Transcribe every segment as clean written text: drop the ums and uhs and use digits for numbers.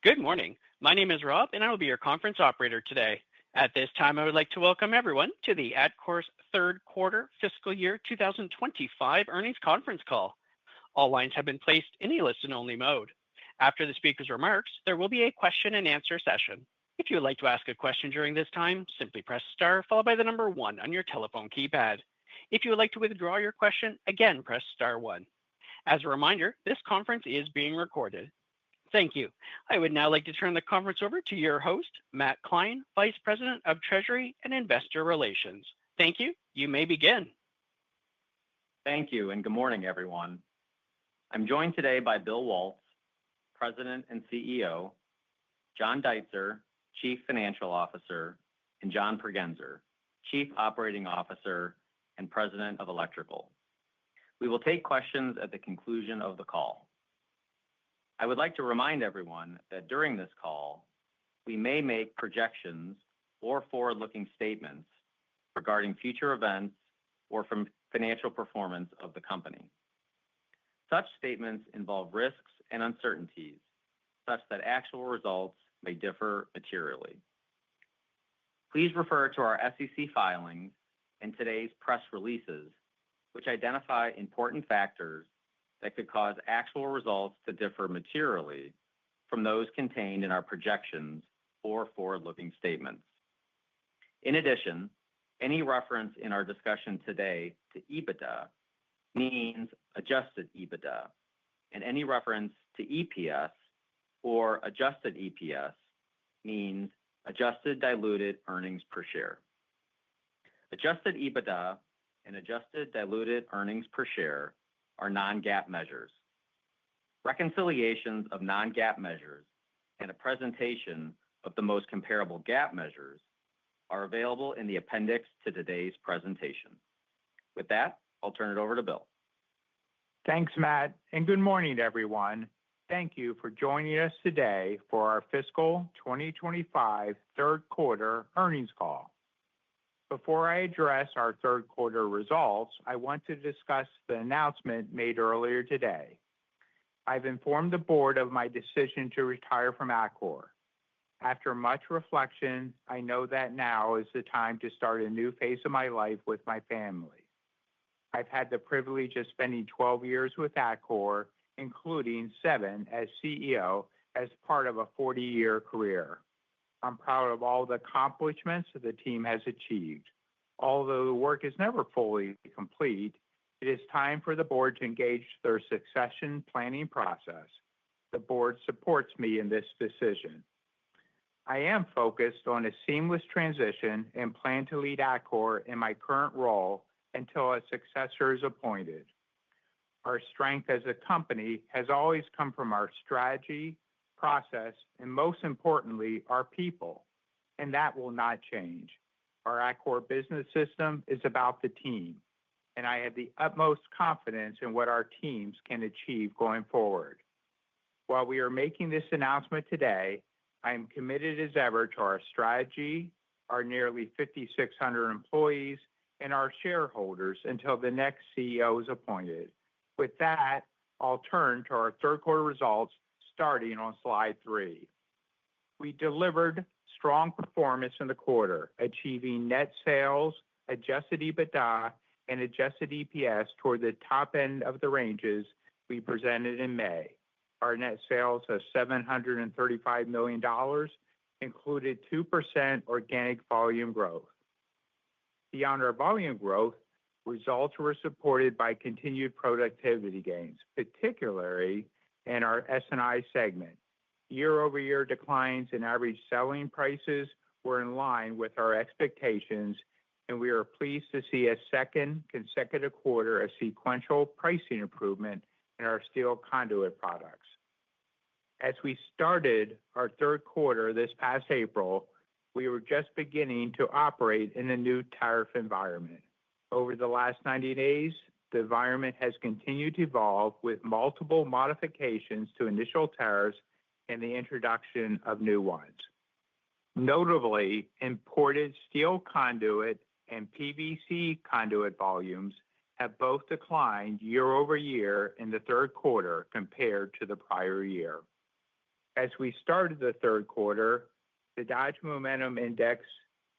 Good morning. My name is Rob, and I will be your conference operator today. At this time, I would like to welcome everyone to the Atkore's third quarter fiscal year 2025 earnings conference call. All lines have been placed in a listen-only mode. After the speaker's remarks, there will be a question-and-answer session. If you would like to ask a question during this time, simply press star followed by the number one on your telephone keypad. If you would like to withdraw your question, again, press star one. As a reminder, this conference is being recorded. Thank you. I would now like to turn the conference over to your host, Matt Klein, Vice President of Treasury and Investor Relations. Thank you. You may begin. Thank you, and good morning, everyone. I'm joined today by Bill Waltz, President and CEO, John Deitzer, Chief Financial Officer, and John Pregenzer, Chief Operating Officer and President of Electrical. We will take questions at the conclusion of the call. I would like to remind everyone that during this call, we may make projections or forward-looking statements regarding future events or from financial performance of the company. Such statements involve risks and uncertainties such that actual results may differ materially. Please refer to our SEC filings and today's press releases, which identify important factors that could cause actual results to differ materially from those contained in our projections or forward-looking statements. In addition, any reference in our discussion today to EBITDA means adjusted EBITDA, and any reference to EPS or adjusted EPS means adjusted diluted earnings per share. Adjusted EBITDA and adjusted diluted earnings per share are non-GAAP measures. Reconciliations of non-GAAP measures and a presentation of the most comparable GAAP measures are available in the appendix to today's presentation. With that, I'll turn it over to Bill. Thanks, Matt, and good morning, everyone. Thank you for joining us today for our fiscal 2025 third quarter earnings call. Before I address our third quarter results, I want to discuss the announcement made earlier today. I've informed the board of my decision to retire from Atkore. After much reflection, I know that now is the time to start a new phase of my life with my family. I've had the privilege of spending 12 years with Atkore, including 7 as CEO, as part of a 40-year career. I'm proud of all the accomplishments that the team has achieved. Although the work is never fully complete, it is time for the board to engage their succession planning process. The board supports me in this decision. I am focused on a seamless transition and plan to lead Atkore in my current role until a successor is appointed. Our strength as a company has always come from our strategy, process, and most importantly, our people, and that will not change. Our Atkore business system is about the team, and I have the utmost confidence in what our teams can achieve going forward. While we are making this announcement today, I am committed as ever to our strategy, our nearly 5,600 employees, and our shareholders until the next CEO is appointed. With that, I'll turn to our third quarter results starting on slide 3. We delivered strong performance in the quarter, achieving net sales, adjusted EBITDA, and adjusted EPS toward the top end of the ranges we presented in May. Our net sales of $735 million included 2% organic volume growth. Beyond our volume growth, results were supported by continued productivity gains, particularly in our S&I segment. Year-over-year declines in average selling prices were in line with our expectations, and we are pleased to see a second consecutive quarter of sequential pricing improvement in our steel conduit products. As we started our third quarter this past April, we were just beginning to operate in a new tariff environment. Over the last 90 days, the environment has continued to evolve with multiple modifications to initial tariffs and the introduction of new ones. Notably, imported steel conduit and PVC conduit volumes have both declined year over year in the third quarter compared to the prior year. As we started the third quarter, the Dodge Momentum Index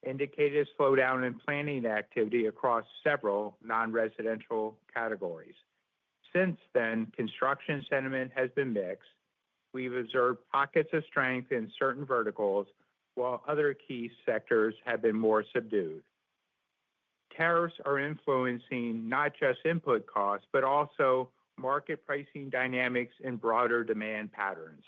indicated a slowdown in planning activity across several non-residential categories. Since then, construction sentiment has been mixed. We've observed pockets of strength in certain verticals, while other key sectors have been more subdued. Tariffs are influencing not just input costs, but also market pricing dynamics and broader demand patterns.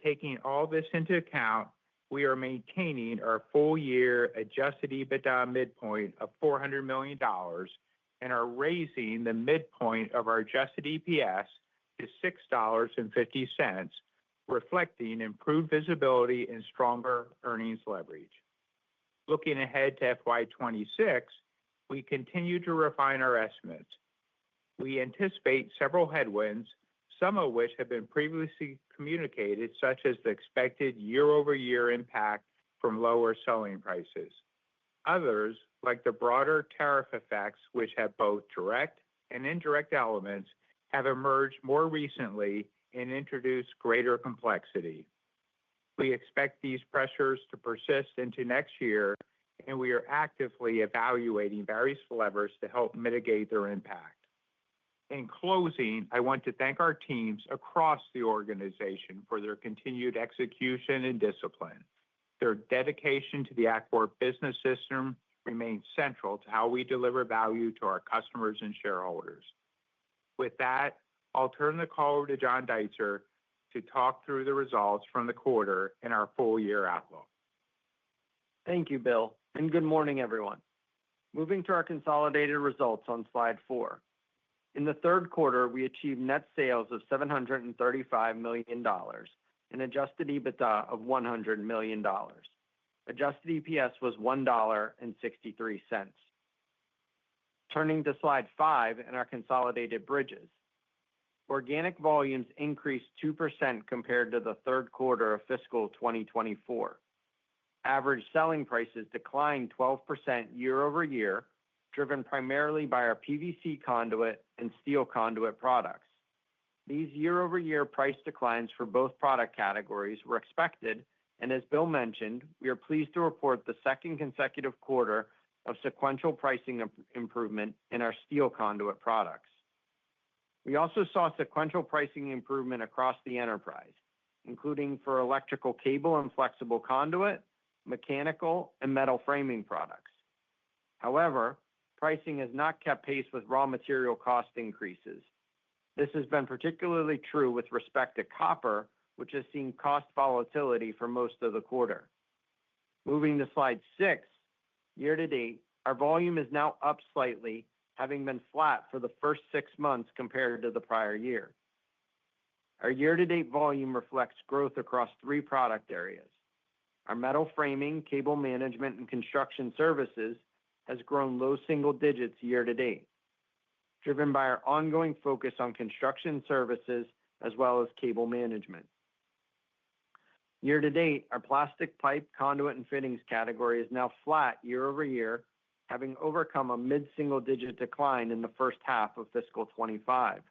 Taking all this into account, we are maintaining our full-year adjusted EBITDA midpoint of $400 million and are raising the midpoint of our adjusted EPS to $6.50, reflecting improved visibility and stronger earnings leverage. Looking ahead to FY26, we continue to refine our estimates. We anticipate several headwinds, some of which have been previously communicated, such as the expected year-over-year impact from lower selling prices. Others, like the broader tariff effects, which have both direct and indirect elements, have emerged more recently and introduced greater complexity. We expect these pressures to persist into next year, and we are actively evaluating various levers to help mitigate their impact. In closing, I want to thank our teams across the organization for their continued execution and discipline. Their dedication to the Atkore Business System remains central to how we deliver value to our customers and shareholders. With that, I'll turn the call over to John Deitzer to talk through the results from the quarter and our full-year outlook. Thank you, Bill, and good morning, everyone. Moving to our consolidated results on slide 4. In the third quarter, we achieved net sales of $735 million and adjusted EBITDA of $100 million. Adjusted EPS was $1.63. Turning to slide 5 in our consolidated bridges. Organic volumes increased 2% compared to the third quarter of fiscal 2024. Average selling prices declined 12% year-over-year, driven primarily by our PVC conduit and steel conduit products. These year-over-year price declines for both product categories were expected, and as Bill mentioned, we are pleased to report the second consecutive quarter of sequential pricing improvement in our steel conduit products. We also saw sequential pricing improvement across the enterprise, including for electrical cable and flexible conduit, mechanical, and metal framing products. However, pricing has not kept pace with raw material cost increases. This has been particularly true with respect to copper, which has seen cost volatility for most of the quarter. Moving to slide 6, year-to-date, our volume is now up slightly, having been flat for the first 6 months compared to the prior year. Our year-to-date volume reflects growth across 3 product areas. Our metal framing, cable management, and construction services has grown low single digits year-to-date, driven by our ongoing focus on construction services as well as cable management. Year-to-date, our plastic pipe, conduit, and fittings category is now flat year-over-year, having overcome a mid-single-digit decline in the first half of fiscal 25.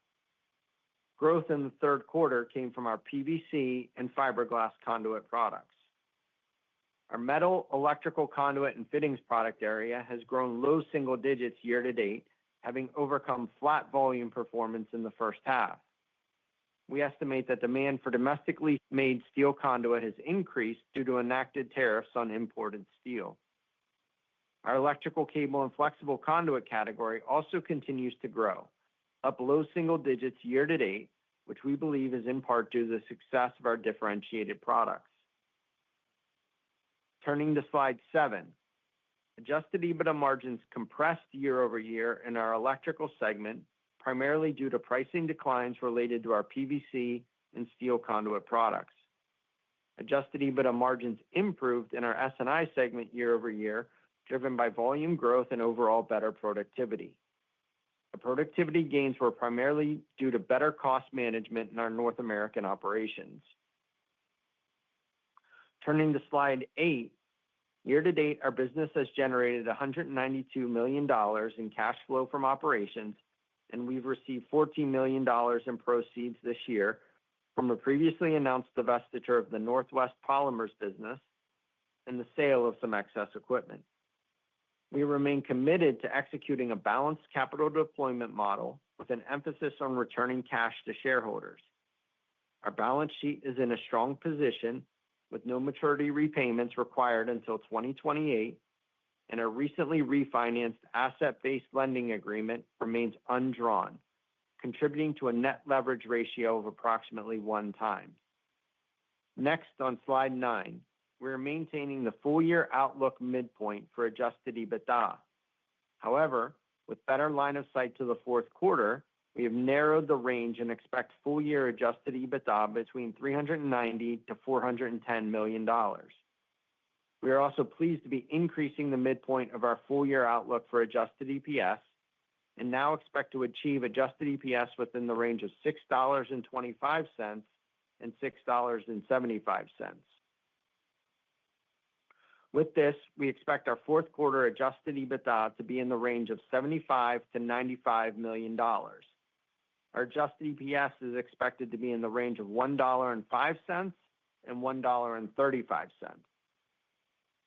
Growth in the third quarter came from our PVC and fiberglass conduit products. Our metal, electrical conduit, and fittings product area has grown low single digits year-to-date, having overcome flat volume performance in the first half. We estimate that demand for domestically made steel conduit has increased due to enacted tariffs on imported steel. Our electrical cable and flexible conduit category also continues to grow, up low single digits year-to-date, which we believe is in part due to the success of our differentiated products. Turning to slide 7, adjusted EBITDA margins compressed year-over-year in our electrical segment, primarily due to pricing declines related to our PVC and steel conduit products. Adjusted EBITDA margins improved in our S&I segment year-over-year, driven by volume growth and overall better productivity. The productivity gains were primarily due to better cost management in our North American operations. Turning to slide 8, year-to-date, our business has generated $192 million in cash flow from operations, and we've received $14 million in proceeds this year from a previously announced divestiture of the Northwest Polymers business and the sale of some excess equipment. We remain committed to executing a balanced capital deployment model with an emphasis on returning cash to shareholders. Our balance sheet is in a strong position with no maturity repayments required until 2028, and a recently refinanced asset-based lending agreement remains undrawn, contributing to a net leverage ratio of approximately 1x. Next, on slide 9, we are maintaining the full-year outlook midpoint for adjusted EBITDA. However, with better line of sight to the fourth quarter, we have narrowed the range and expect full-year adjusted EBITDA between $390 to $410 million. We are also pleased to be increasing the midpoint of our full-year outlook for adjusted EPS and now expect to achieve adjusted EPS within the range of $6.25 and $6.75. With this, we expect our fourth quarter adjusted EBITDA to be in the range of $75 to $95 million. Our adjusted EPS is expected to be in the range of $1.05 and $1.35.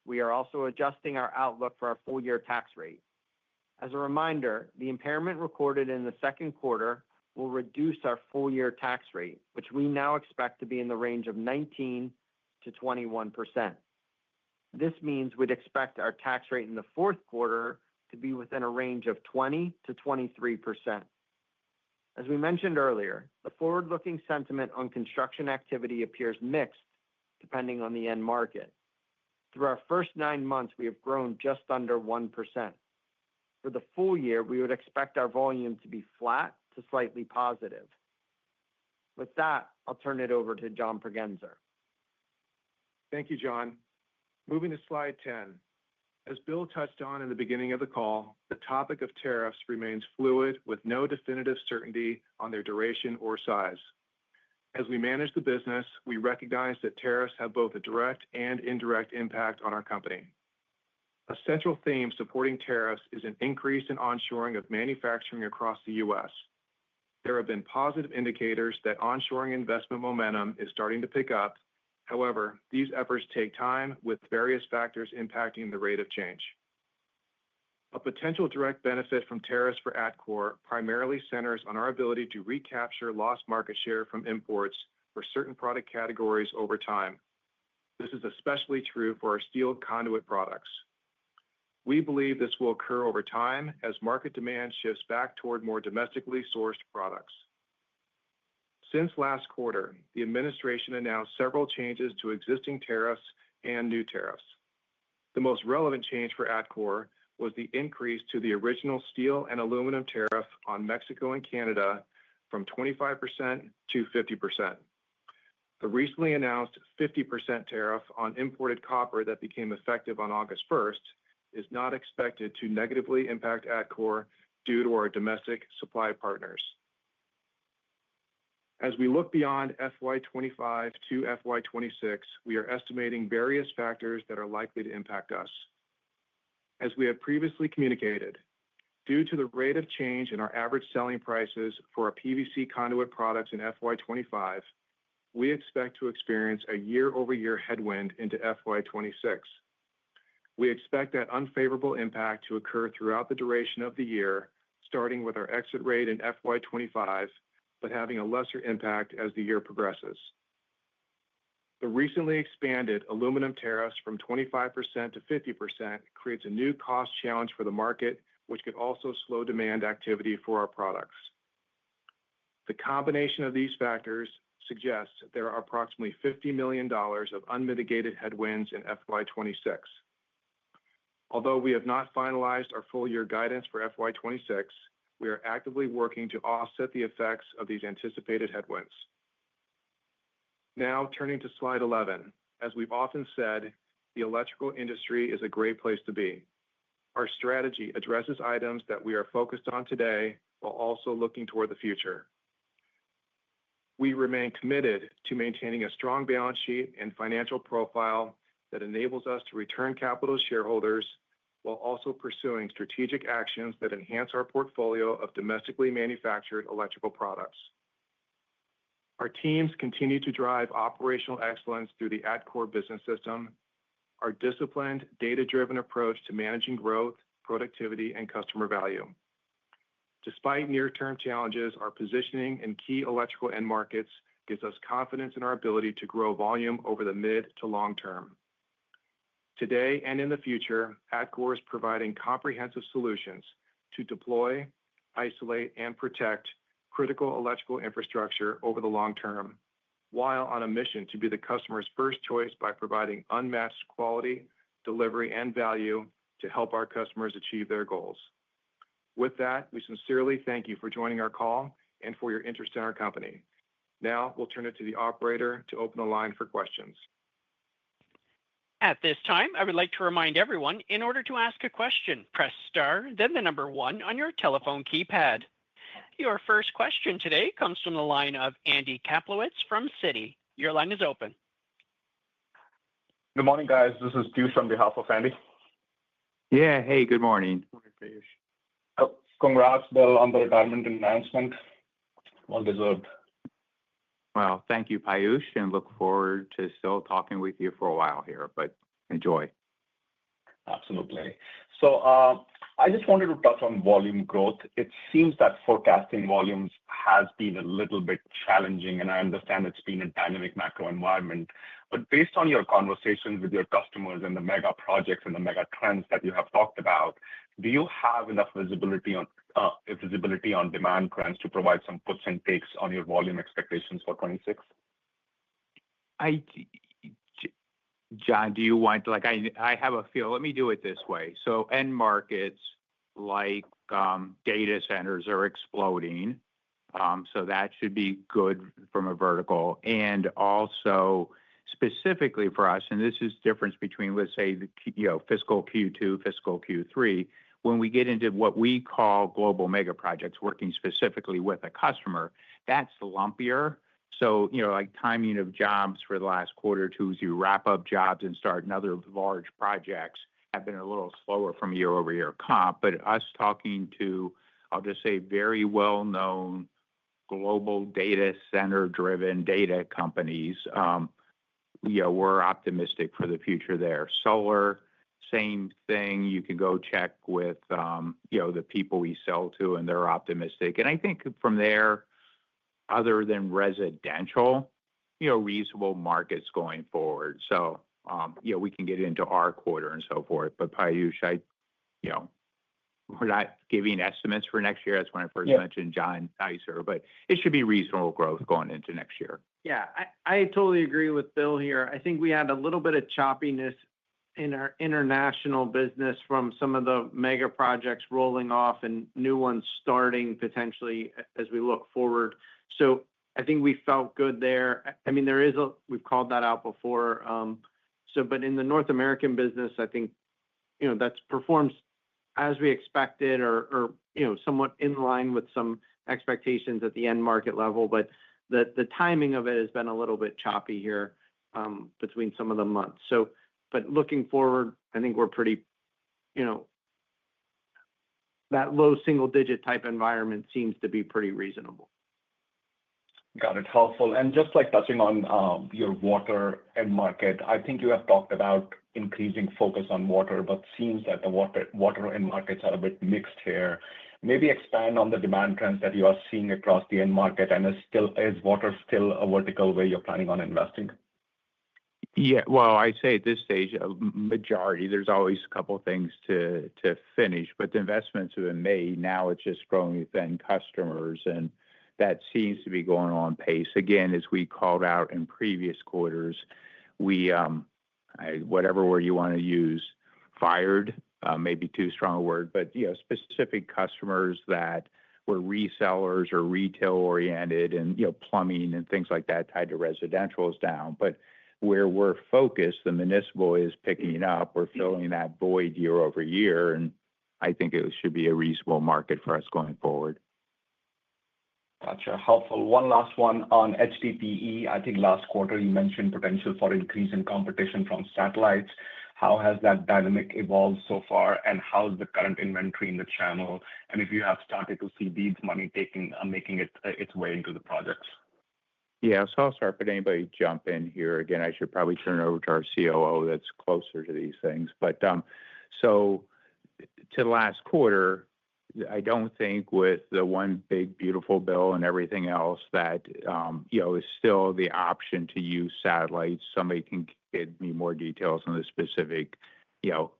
We are also adjusting our outlook for our full-year tax rate. As a reminder, the impairment recorded in the second quarter will reduce our full-year tax rate, which we now expect to be in the range of 19 to 21%. This means we'd expect our tax rate in the fourth quarter to be within a range of 20 to 23%. As we mentioned earlier, the forward-looking sentiment on construction activity appears mixed depending on the end market. Through our first 9 months, we have grown just under 1%. For the full year, we would expect our volume to be flat to slightly positive. With that, I'll turn it over to John Pregenzer. Thank you, John. Moving to slide 10. As Bill touched on in the beginning of the call, the topic of tariffs remains fluid with no definitive certainty on their duration or size. As we manage the business, we recognize that tariffs have both a direct and indirect impact on our company. A central theme supporting tariffs is an increase in onshoring of manufacturing across the U.S. There have been positive indicators that onshoring investment momentum is starting to pick up. However, these efforts take time with various factors impacting the rate of change. A potential direct benefit from tariffs for Atkore primarily centers on our ability to recapture lost market share from imports for certain product categories over time. This is especially true for our steel conduit products. We believe this will occur over time as market demand shifts back toward more domestically sourced products. Since last quarter, the administration announced several changes to existing tariffs and new tariffs. The most relevant change for Atkore was the increase to the original steel and aluminum tariff on Mexico and Canada from 25% to 50%. The recently announced 50% tariff on imported copper that became effective on August 1st is not expected to negatively impact Atkore due to our domestic supply partners. As we look beyond FY25 to FY26, we are estimating various factors that are likely to impact us. As we have previously communicated, due to the rate of change in our average selling prices for our PVC conduit products in FY25, we expect to experience a year-over-year headwind into FY26. We expect that unfavorable impact to occur throughout the duration of the year, starting with our exit rate in FY25, but having a lesser impact as the year progresses. The recently expanded aluminum tariffs from 25% to 50% creates a new cost challenge for the market, which could also slow demand activity for our products. The combination of these factors suggests that there are approximately $50 million of unmitigated headwinds in FY26. Although we have not finalized our full-year guidance for FY26, we are actively working to offset the effects of these anticipated headwinds. Now, turning to slide 11. As we've often said, the electrical industry is a great place to be. Our strategy addresses items that we are focused on today while also looking toward the future. We remain committed to maintaining a strong balance sheet and financial profile that enables us to return capital to shareholders while also pursuing strategic actions that enhance our portfolio of domestically manufactured electrical products. Our teams continue to drive operational excellence through the Atkore business system. Our disciplined, data-driven approach to managing growth, productivity, and customer value. Despite near-term challenges, our positioning in key electrical end markets gives us confidence in our ability to grow volume over the mid to long term. Today and in the future, Atkore is providing comprehensive solutions to deploy, isolate, and protect critical electrical infrastructure over the long term, while on a mission to be the customer's first choice by providing unmatched quality, delivery, and value to help our customers achieve their goals. With that, we sincerely thank you for joining our call and for your interest in our company. Now, we'll turn it to the operator to open the line for questions. At this time, I would like to remind everyone, in order to ask a question, press star, then the number one on your telephone keypad. Your first question today comes from the line of Andy Kaplowitz from Citi. Your line is open. Good morning, guys. This is Piyush on behalf of Andy. Yeah, hey, good morning. Congrats, Bill, on the retirement announcement. Well deserved. Well, thank you, Piyush, and look forward to still talking with you for a while here, but enjoy. Absolutely. So I just wanted to touch on volume growth. It seems that forecasting volumes has been a little bit challenging, and I understand it's been a dynamic macro environment. But based on your conversations with your customers and the mega projects and the mega trends that you have talked about, do you have enough visibility on demand trends to provide some puts and takes on your volume expectations for 26? John, do you want, I have a feel, let me do it this way. So end markets like data centers are exploding. So that should be good from a vertical. And also specifically for us, and this is difference between, let's say, fiscal Q2, fiscal Q3, when we get into what we call global mega projects, working specifically with a customer, that's lumpier. So, like timing of jobs for the last quarter or two, as you wrap up jobs and start another large projects, have been a little slower from year-over-year comp. But us talking to, I'll just say, very well-known global data center-driven data companies, we're optimistic for the future there. Solar, same thing. You can go check with, the people we sell to, and they're optimistic. And I think from there, other than residential, reasonable markets going forward. So, we can get into our quarter and so forth. But Piyush, we're not giving estimates for next year. That's when I first mentioned John Deitzer, but it should be reasonable growth going into next year. Yeah, I totally agree with Bill here. I think we had a little bit of choppiness in our international business from some of the mega projects rolling off and new ones starting potentially as we look forward. So I think we felt good there. I mean, we've called that out before. But in the North American business, I think, that's performs as we expected or somewhat in line with some expectations at the end market level. But the timing of it has been a little bit choppy here between some of the months. But looking forward, I think we're pretty, that low single digit type environment seems to be pretty reasonable. Got it. Helpful. And just like touching on your water end market, I think you have talked about increasing focus on water, but seems that the water end markets are a bit mixed here. Maybe expand on the demand trends that you are seeing across the end market, and is water still a vertical where you're planning on investing? Yeah, well, I'd say at this stage, a majority, there's always a couple of things to finish, but the investments have been made. Now it's just growing within customers, and that seems to be going on pace. Again, as we called out in previous quarters, we, whatever word you want to use, fired, maybe too strong a word, but specific customers that were resellers or retail oriented and plumbing and things like that tied to residential is down. But where we're focused, the municipal is picking up. We're filling that void year over year, and I think it should be a reasonable market for us going forward. Gotcha. Helpful. One last one on HDPE. I think last quarter you mentioned potential for increase in competition from satellites. How has that dynamic evolved so far, and how's the current inventory in the channel? And if you have started to see these money making its way into the projects? Yeah, so I'll start, but anybody jump in here. Again, I should probably turn it over to our COO that's closer to these things. But so to the last quarter, I don't think with the one big beautiful bill and everything else that is still the option to use satellites. Somebody can give me more details on the specific you know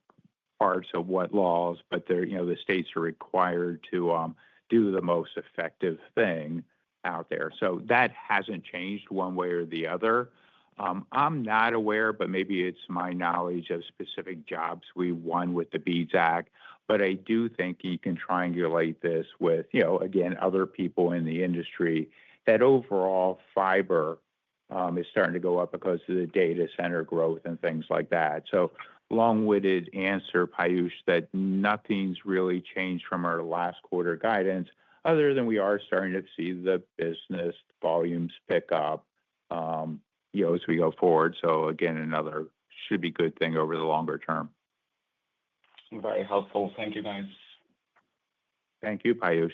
parts of what laws, but the states are required to do the most effective thing out there. So that hasn't changed one way or the other. I'm not aware, but maybe it's my knowledge of specific jobs we won with the BEADS Act. But I do think you can triangulate this with, again, other people in the industry that overall fiber is starting to go up because of the data center growth and things like that. So long-winded answer, Piyush, that nothing's really changed from our last quarter guidance, other than we are starting to see the business volumes pick up, as we go forward. So again, another should be good thing over the longer term. Very helpful. Thank you, guys. Thank you, Piyush.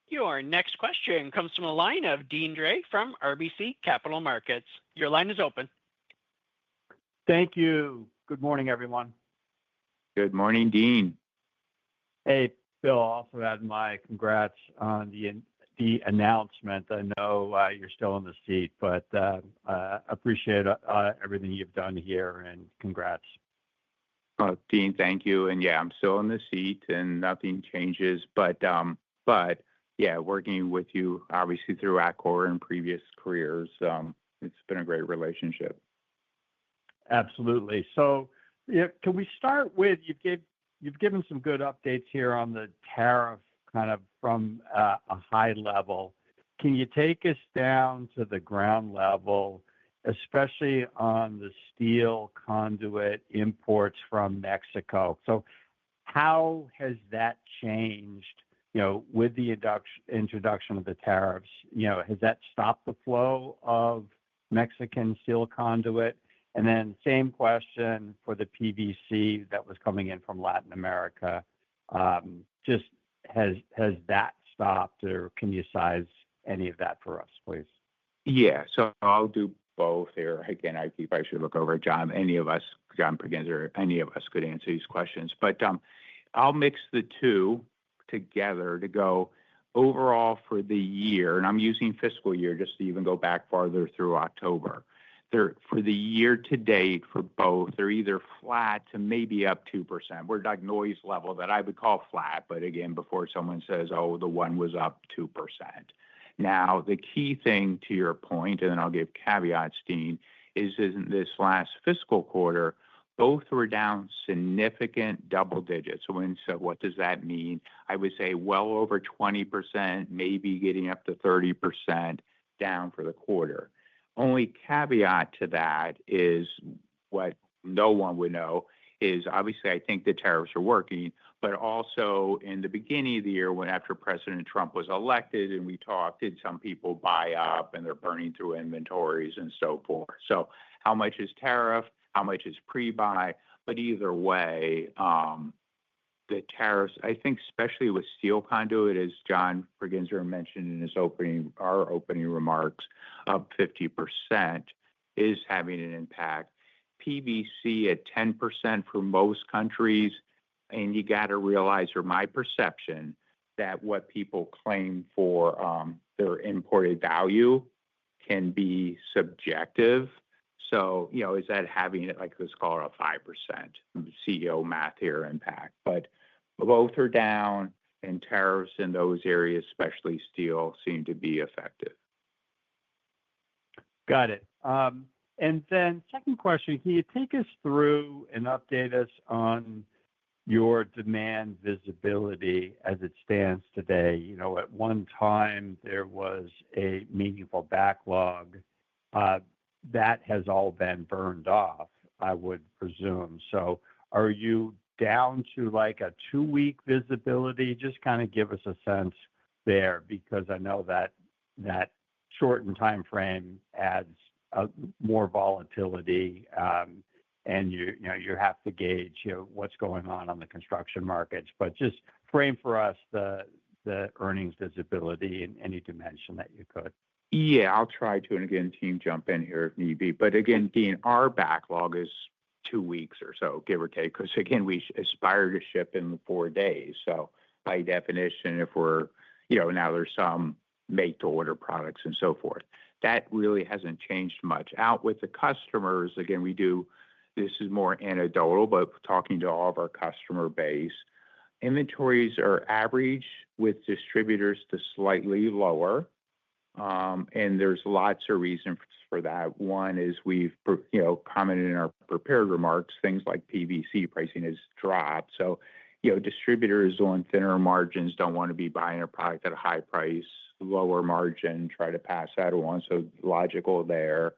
Your next question comes from a line of Deane Dray from RBC Capital Markets. Your line is open. Thank you. Good morning, everyone. Good morning, Dean. Hey, Bill, also add my congrats on the announcement. I know you're still in the seat, but appreciate everything you've done here, and congrats. Dean, thank you. And yeah, I'm still in the seat and nothing changes. But yeah, working with you obviously through Atkore and previous careers, it's been a great relationship. Absolutely. So can we start with you've given some good updates here on the tariff kind of from a high level. Can you take us down to the ground level, especially on the steel conduit imports from Mexico? So how has that changed, with the introduction of the tariffs? Has that stopped the flow of Mexican steel conduit? And then same question for the PVC that was coming in from Latin America. Just has that stopped, or can you size any of that for us, please? Yeah, so I'll do both here. Again, I should look over at John. John Pregenzer, any of us could answer these questions. But I'll mix the two together to go overall for the year. And I'm using fiscal year just to even go back farther through October. For the year to date for both, they're either flat to maybe up 2%. We're like noise level that I would call flat. But again, before someone says, oh, the one was up 2%. Now, the key thing to your point, and then I'll give caveats, Dean, is in this last fiscal quarter, both were down significant double digits. So what does that mean? I would say well over 20%, maybe getting up to 30% down for the quarter. Only caveat to that is what no one would know is obviously I think the tariffs are working, but also in the beginning of the year when after President Trump was elected and we talked, did some people buy up and they're burning through inventories and so forth. So how much is tariff? How much is pre-buy? But either way, the tariffs, I think, especially with steel conduit, as John Pregenzer mentioned in our opening remarks, up 50% is having an impact. PVC at 10% for most countries, and you got to realize, or my perception, that what people claim for their imported value can be subjective. So, is that having it, like let's call it a 5% CEO math here impact? But both are down, and tariffs in those areas, especially steel, seem to be effective. Got it. And then second question, can you take us through and update us on your demand visibility as it stands today? At one time, there was a meaningful backlog. That has all been burned off, I would presume. So are you down to like a 2-week visibility? Just kind of give us a sense there, because I know that shortened time frame adds more volatility, and you have to gauge what's going on the construction markets. But just frame for us the earnings visibility in any dimension that you could. Yeah, I'll try to. And again, team jump in here if need be. But again, Dean, our backlog is 2 weeks or so, give or take, because again, we aspire to ship in 4 days. So by definition, if we're, now there's some make to order products and so forth. That really hasn't changed much. Out with the customers, again, this is more anecdotal, but talking to all of our customer base, inventories are average with distributors to slightly lower. And there's lots of reasons for that. One is we've, commented in our prepared remarks, things like PVC pricing has dropped. So, distributors on thinner margins don't want to be buying a product at a high price, lower margin, try to pass that on. So logical there.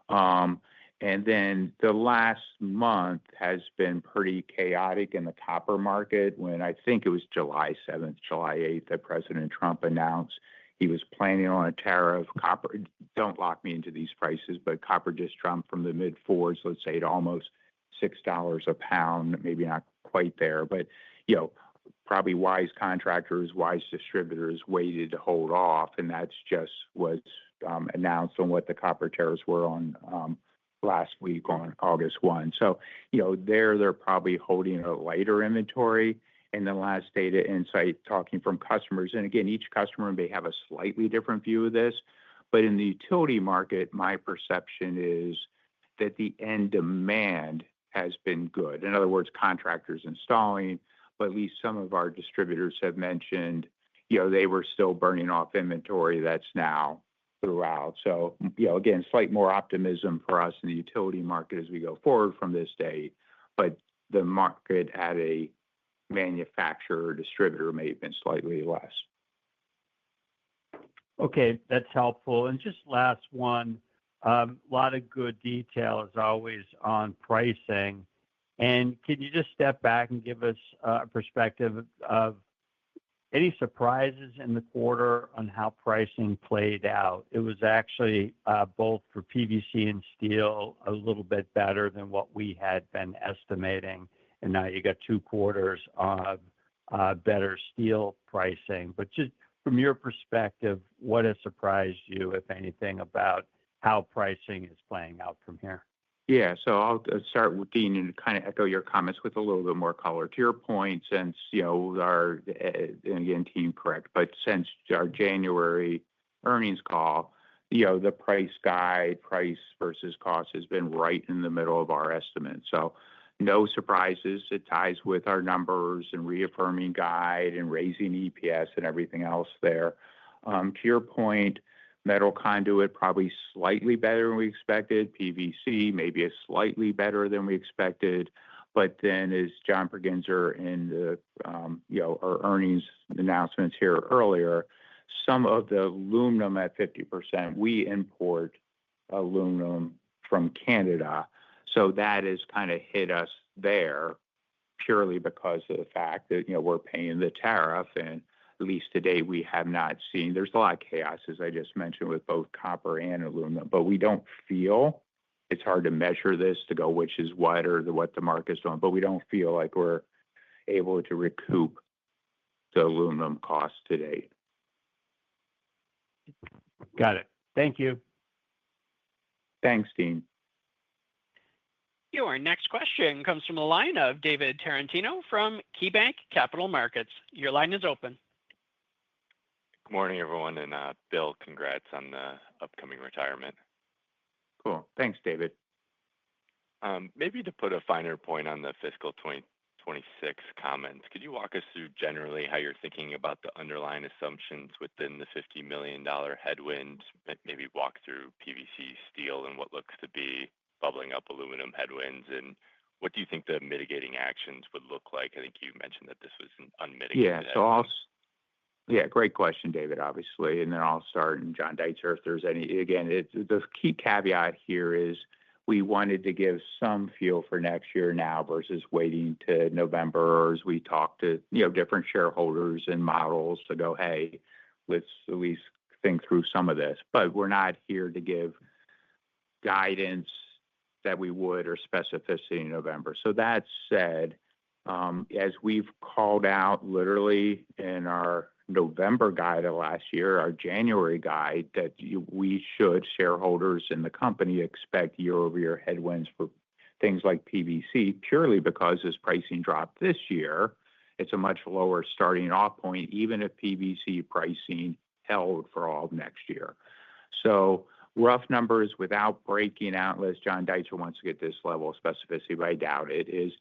And then the last month has been pretty chaotic in the copper market when I think it was July 7th, July 8th that President Trump announced he was planning on a tariff. Copper, don't lock me into these prices, but copper just jumped from the mid fours, let's say, to almost $6 a pound, maybe not quite there, but, probably wise contractors, wise distributors waited to hold off. And that's just was announced on what the copper tariffs were on last week on August 1. So, they're probably holding a lighter inventory. And the last data insight talking from customers, and again, each customer may have a slightly different view of this, but in the utility market, my perception is that the end demand has been good. In other words, contractors installing, but at least some of our distributors have mentioned, they were still burning off inventory that's now throughout. So, again, slight more optimism for us in the utility market as we go forward from this date, but the market at a manufacturer or distributor may have been slightly less. Okay, that's helpful. And just last one, a lot of good detail as always on pricing. And can you just step back and give us a perspective of any surprises in the quarter on how pricing played out? It was actually both for PVC and steel a little bit better than what we had been estimating. And now you got 2 quarters of better steel pricing. But just from your perspective, what has surprised you, if anything, about how pricing is playing out from here? Yeah, so I'll start with Dean and kind of echo your comments with a little bit more color. To your point, since, our, and again, team correct, but since our January earnings call, the price guide, price versus cost has been right in the middle of our estimate. So no surprises. It ties with our numbers and reaffirming guide and raising EPS and everything else there. To your point, metal conduit probably slightly better than we expected. PVC maybe a slightly better than we expected. But then, as John Pregenzer in the our earnings announcements here earlier, some of the aluminum at 50%, we import aluminum from Canada. So that has kind of hit us there purely because of the fact that, we're paying the tariff. And at least today, we have not seen, there's a lot of chaos, as I just mentioned, with both copper and aluminum, but we don't feel, it's hard to measure this to go which is what or what the market's doing, but we don't feel like we're able to recoup the aluminum cost today. Got it. Thank you. Thanks, Dean. Your next question comes from the line of David Tarantino from KeyBanc Capital Markets. Your line is open. Good morning, everyone. And Bill, congrats on the upcoming retirement. Cool. Thanks, David. Maybe to put a finer point on the fiscal 2026 comments, could you walk us through generally how you're thinking about the underlying assumptions within the $50 million headwind, maybe walk through PVC, steel, and what looks to be bubbling up aluminum headwinds, and what do you think the mitigating actions would look like? I think you mentioned that this was an unmitigated. Yeah, great question, David, obviously. And then I'll start, and John Deitzer, if there's any, again, the key caveat here is we wanted to give some feel for next year now versus waiting to November, or as we talk to, different shareholders and models to go, hey, let's at least think through some of this. But we're not here to give guidance that we would or specificity in November. So that said, as we've called out literally in our November guide of last year, our January guide, that we should, shareholders in the company, expect year-over-year headwinds for things like PVC purely because as pricing dropped this year, it's a much lower starting off point, even if PVC pricing held for all of next year. So rough numbers without breaking out, unless John Deitzer wants to get this level of specificity, but I doubt it, is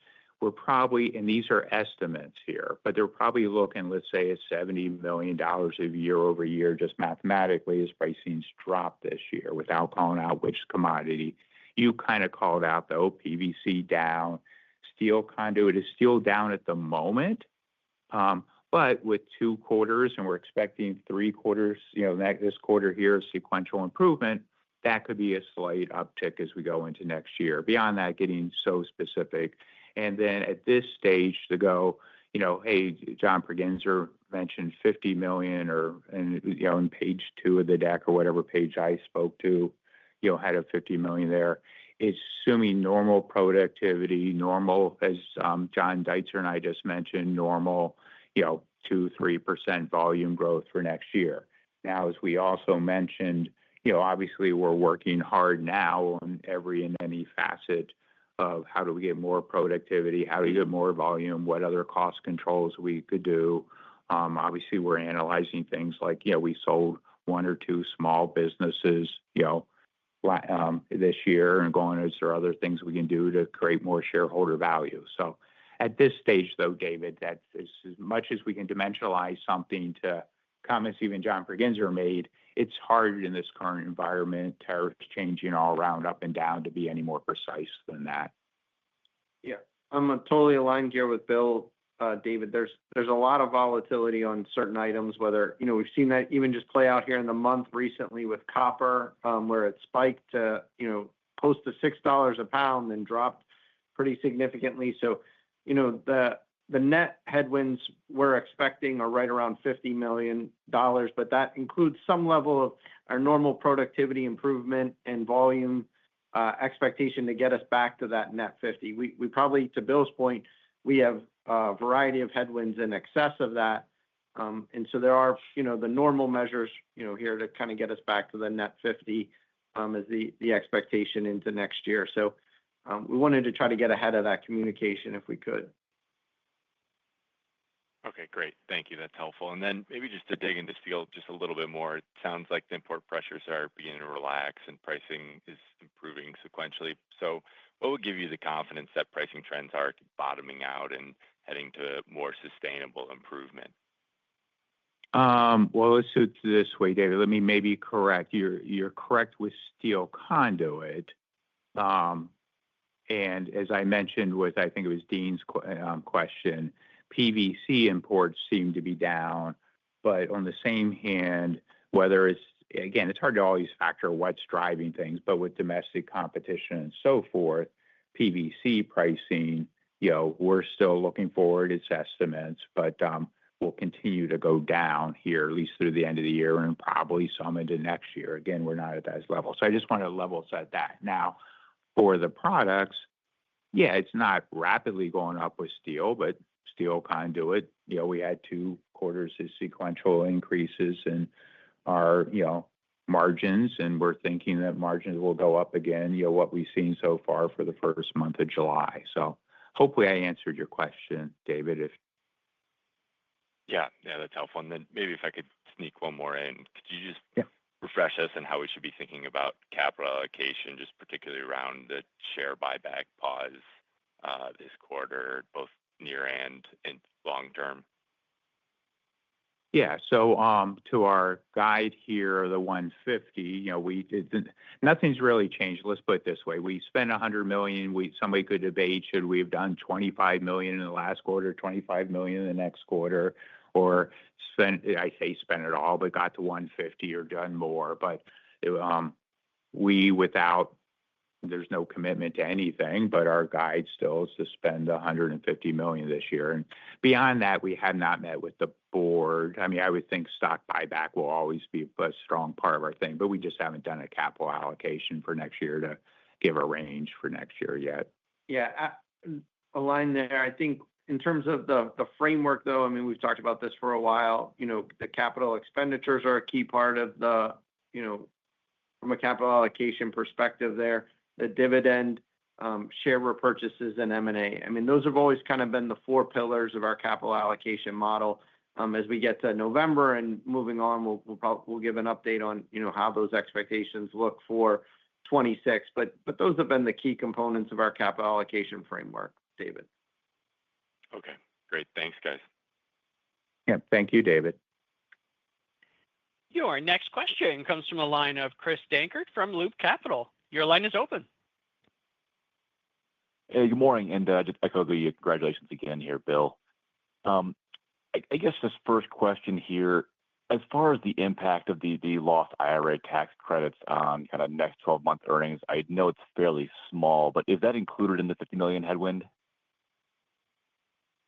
we're probably, and these are estimates here, but they're probably looking, let's say, at $70 million of year-over-year just mathematically as pricing's dropped this year without calling out which commodity. You kind of called out, though, PVC down, steel conduit is still down at the moment, but with 2 quarters, and we're expecting 3 quarters, this quarter here, sequential improvement, that could be a slight uptick as we go into next year. Beyond that, getting so specific. And then at this stage to go, hey, John Pregenzer mentioned 50 million in page 2 of the deck or whatever page I spoke to, had a 50 million there. It's assuming normal productivity, normal, as John Deitzer and I just mentioned, normal, 2-3% volume growth for next year. Now, as we also mentioned, obviously we're working hard now on every and any facet of how do we get more productivity, how do we get more volume, what other cost controls we could do. Obviously, we're analyzing things like, we sold 1 or 2 small businesses, this year and going, is there other things we can do to create more shareholder value? So at this stage, though, David, that is as much as we can dimensionalize something to comments even John Pregenzer made, it's hard in this current environment, tariffs changing all around up and down to be any more precise than that. Yeah, I'm totally aligned here with Bill. David, there's a lot of volatility on certain items, whether, we've seen that even just play out here in the month recently with copper, where it spiked to, close to $6 a pound and dropped pretty significantly. So, the net headwinds we're expecting are right around $50 million, but that includes some level of our normal productivity improvement and volume expectation to get us back to that net 50. We probably, to Bill's point, we have a variety of headwinds in excess of that. And so there are, the normal measures, here to kind of get us back to the net 50 as the expectation into next year. So we wanted to try to get ahead of that communication if we could. Okay, great. Thank you. That's helpful. And then maybe just to dig into steel just a little bit more, it sounds like the import pressures are beginning to relax and pricing is improving sequentially. So what would give you the confidence that pricing trends are bottoming out and heading to more sustainable improvement? Well, let's do it this way, David. Let me maybe correct. You're correct with steel conduit. And as I mentioned with, I think it was Dean's question, PVC imports seem to be down, but on the same hand, whether it's, again, it's hard to always factor what's driving things, but with domestic competition and so forth, PVC pricing, we're still looking forward, it's estimates, but will continue to go down here, at least through the end of the year and probably some into next year. Again, we're not at that level. So I just want to level set that. Now, for the products, yeah, it's not rapidly going up with steel, but steel conduit, we had 2 quarters of sequential increases in our, margins, and we're thinking that margins will go up again, what we've seen so far for the first month of July. So hopefully I answered your question, David. Yeah, that's helpful. And then maybe if I could sneak one more in, could you just refresh us on how we should be thinking about capital allocation, just particularly around the share buyback pause this quarter, both near and long term? Yeah. So to our guide here, the 150, nothing's really changed. Let's put it this way. We spent $100 million. Somebody could debate, should we have done $25 million in the last quarter, $25 million in the next quarter, or spend it all, but got to 150 or done more. But there's no commitment to anything, but our guide still is to spend $150 million this year. And beyond that, we have not met with the board. I mean, I would think stock buyback will always be a strong part of our thing, but we just haven't done a capital allocation for next year to give a range for next year yet. Yeah, aligned there. I think in terms of the framework, though, I mean, we've talked about this for a while. The capital expenditures are a key part of from a capital allocation perspective there, the dividend, share repurchases, and M&A. I mean, those have always kind of been the four pillars of our capital allocation model. As we get to November and moving on, we'll give an update on how those expectations look for 26. But those have been the key components of our capital allocation framework, David. Okay, great. Thanks, guys. Yeah, thank you, David. Your next question comes from a line of Chris Dankert from Loop Capital. Your line is open. Hey, good morning, and just echo the congratulations again here, Bill. I guess this first question here, as far as the impact of the lost IRA tax credits on kind of next 12-month earnings, I know it's fairly small, but is that included in the $50 million headwind?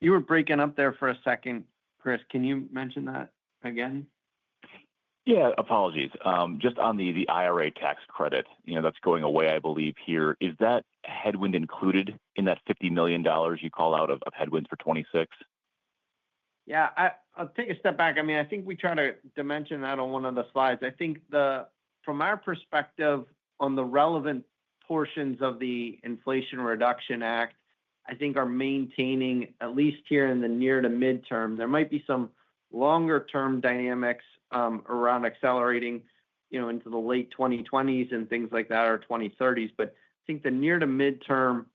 You were breaking up there for a second, Chris. Can you mention that again? Yeah, apologies. Just on the IRA tax credit, that's going away, I believe here. Is that headwind included in that $50 million you call out of headwinds for 26? Yeah, I'll take a step back. I mean, I think we try to dimension that on one of the slides. I think from our perspective on the relevant portions of the Inflation Reduction Act, I think are maintaining, at least here in the near to midterm. There might be some longer term dynamics around accelerating, into the late 2020s and things like that, or 2030s. But I think the near to midterm,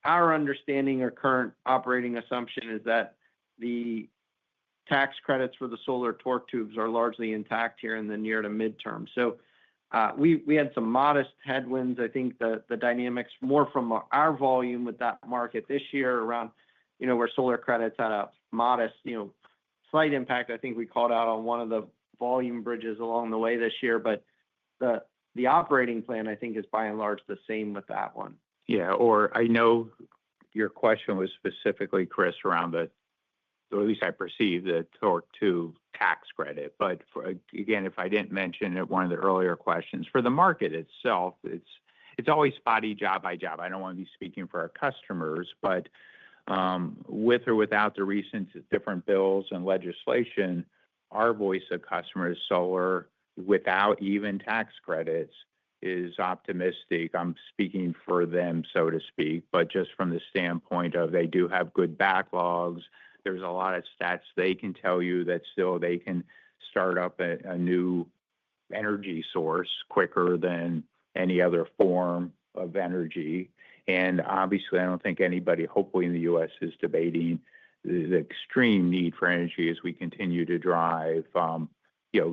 our understanding or current operating assumption is that the tax credits for the solar torque tubes are largely intact here in the near to midterm. So we had some modest headwinds. I think the dynamics more from our volume with that market this year around, where solar credits had a modest, slight impact. I think we called out on one of the volume bridges along the way this year, but the operating plan, I think, is by and large the same with that one. Yeah, or I know your question was specifically, Chris, around or at least I perceive the torque tube tax credit. But again, if I didn't mention it, one of the earlier questions, for the market itself, it's always spotty job by job. I don't want to be speaking for our customers, but with or without the recent different bills and legislation, our voice of customers solar without even tax credits is optimistic. I'm speaking for them, so to speak, but just from the standpoint of they do have good backlogs. There's a lot of stats they can tell you that still they can start up a new energy source quicker than any other form of energy. And obviously, I don't think anybody, hopefully in the U.S., is debating the extreme need for energy as we continue to drive,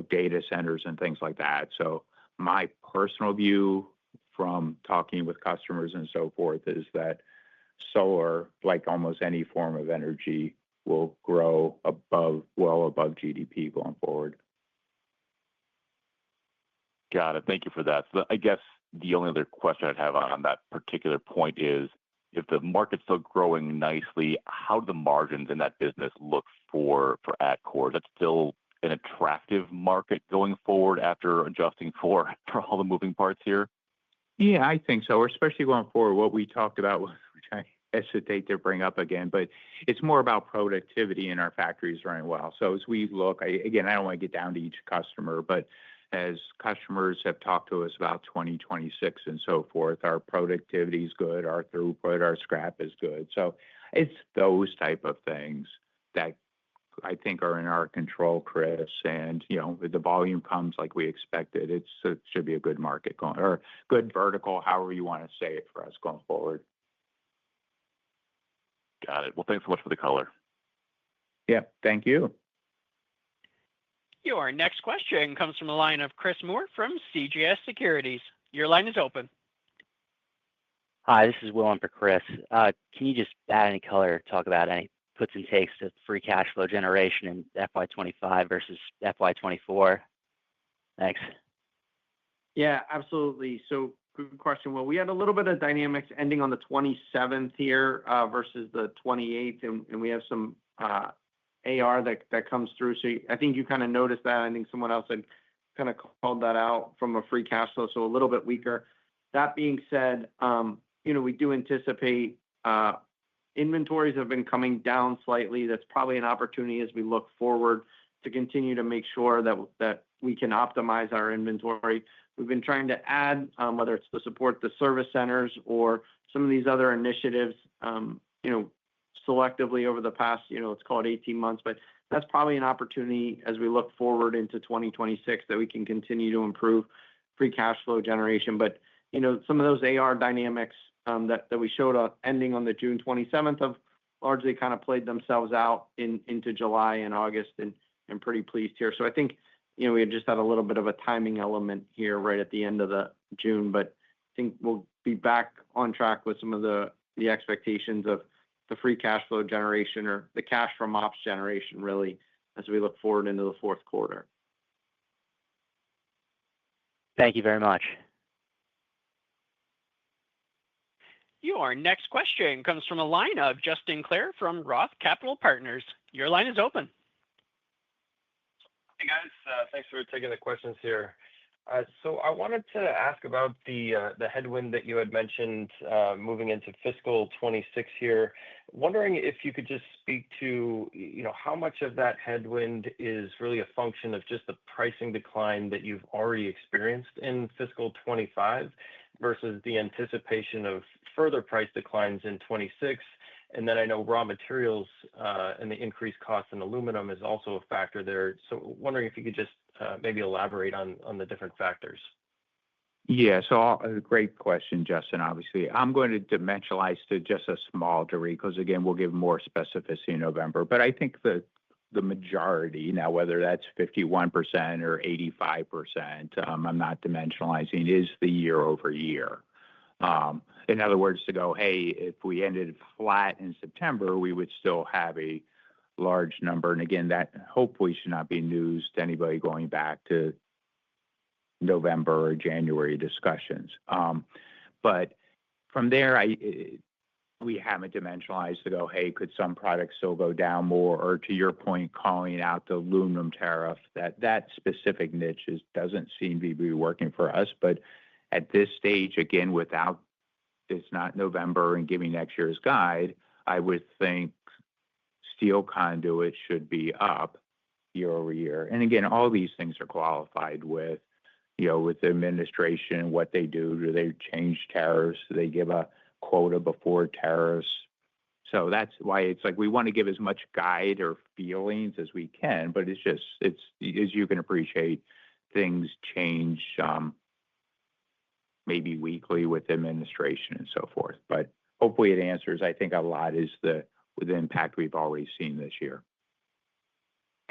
data centers and things like that. So my personal view from talking with customers and so forth is that solar, like almost any form of energy, will grow well above GDP going forward. Got it. Thank you for that. So I guess the only other question I'd have on that particular point is, if the market's still growing nicely, how do the margins in that business look for Atkore? Is that still an attractive market going forward after adjusting for all the moving parts here? Yeah, I think so, especially going forward. What we talked about, which I hesitate to bring up again, but it's more about productivity in our factories running well. So as we look, I don't want to get down to each customer, but as customers have talked to us about 2026 and so forth, our productivity is good, our throughput, our scrap is good. So it's those type of things that I think are in our control, Chris. And, if the volume comes like we expected, it should be a good market going, or good vertical, however you want to say it, for us going forward. Got it. Well, thanks so much for the color. Yeah, thank you. Your next question comes from a line of Chris Moore from CJS Securities. Your line is open. Hi, this is Will on for Chris. Can you just add any color, talk about any puts and takes to free cash flow generation in FY25 versus FY24? Thanks. Yeah, absolutely. So good question. Well, we had a little bit of dynamics ending on the 27th here versus the 28th, and we have some AR that comes through. So I think you kind of noticed that. I think someone else had kind of called that out from a free cash flow, so a little bit weaker. That being said, we do anticipate Inventories have been coming down slightly. That's probably an opportunity as we look forward to continue to make sure that we can optimize our inventory. We've been trying to add, whether it's to support the service centers or some of these other initiatives, selectively over the past, let's call it 18 months. But that's probably an opportunity as we look forward into 2026 that we can continue to improve free cash flow generation. But, some of those AR dynamics that we showed ending on the June 27th have largely kind of played themselves out into July and August, and I'm pretty pleased here. So I think, we had just had a little bit of a timing element here right at the end of the June, but I think we'll be back on track with some of the expectations of the free cash flow generation or the cash from ops generation, really, as we look forward into the fourth quarter. Thank you very much. Your next question comes from a line of Justin Clare from Roth Capital Partners. Your line is open. Hey guys, thanks for taking the questions here. So I wanted to ask about the headwind that you had mentioned moving into fiscal 26 here. Wondering if you could just speak to how much of that headwind is really a function of just the pricing decline that you've already experienced in fiscal 25 versus the anticipation of further price declines in 26. And then I know raw materials and the increased cost in aluminum is also a factor there. So wondering if you could just maybe elaborate on the different factors. Yeah, so great question, Justin. Obviously, I'm going to dimensionalize to just a small degree because, again, we'll give more specificity in November. But I think the majority, now whether that's 51% or 85%, I'm not dimensionalizing, is the year over year. In other words, to go, hey, if we ended flat in September, we would still have a large number. And again, that hopefully should not be news to anybody going back to November or January discussions. But from there, we haven't dimensionalized to go, hey, could some products still go down more? Or to your point, calling out the aluminum tariff, that specific niche doesn't seem to be working for us. But at this stage, again, without it's not November and giving next year's guide, I would think steel conduit should be up year over year. And again, all these things are qualified with, with the administration, what they do. Do they change tariffs? Do they give a quota before tariffs? So that's why it's like we want to give as much guide or feelings as we can, but it's as you can appreciate, things change maybe weekly with administration and so forth. But hopefully it answers. I think a lot is with the impact we've already seen this year.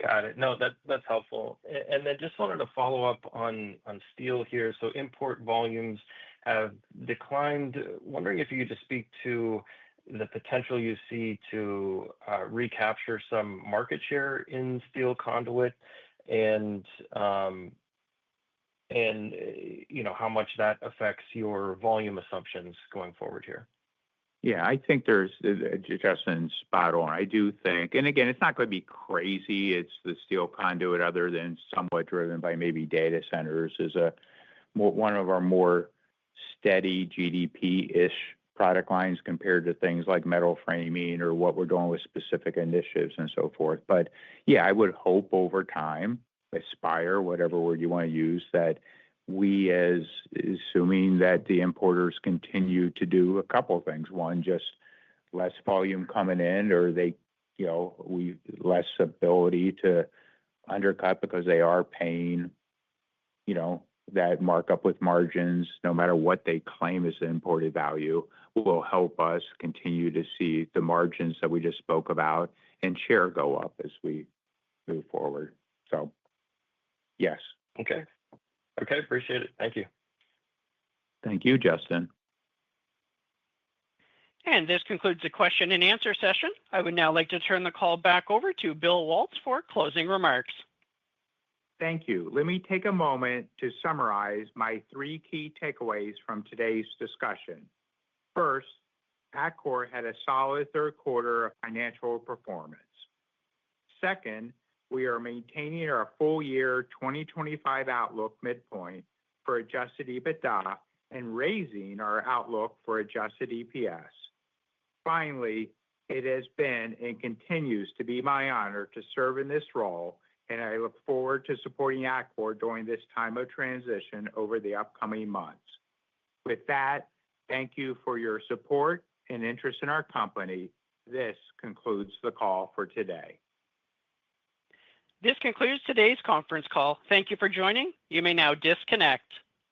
Got it. No, that's helpful. And then just wanted to follow up on steel here. So import volumes have declined. Wondering if you could just speak to the potential you see to recapture some market share in steel conduit and how much that affects your volume assumptions going forward here. Yeah, I think there's Justin spot on. I do think, and again, it's not going to be crazy. It's the steel conduit, other than somewhat driven by maybe data centers, is one of our more steady GDP-ish product lines compared to things like metal framing or what we're doing with specific initiatives and so forth. But yeah, I would hope over time, aspire, whatever word you want to use, that we, as assuming that the importers continue to do a couple of things. One, just less volume coming in, or we less ability to undercut because they are paying, that markup with margins, no matter what they claim is the imported value, will help us continue to see the margins that we just spoke about and share go up as we move forward. So, yes. Okay. Appreciate it. Thank you. Thank you, Justin. And this concludes the question and answer session. I would now like to turn the call back over to Bill Waltz for closing remarks. Thank you. Let me take a moment to summarize my 3 key takeaways from today's discussion. First, Atkore had a solid third quarter of financial performance. Second, we are maintaining our full year 2025 outlook midpoint for adjusted EBITDA and raising our outlook for adjusted EPS. Finally, It has been and continues to be my honor to serve in this role, and I look forward to supporting Atkore during this time of transition over the upcoming months. With that, thank you for your support and interest in our company. This concludes the call for today. This concludes today's conference call. Thank you for joining. You may now disconnect.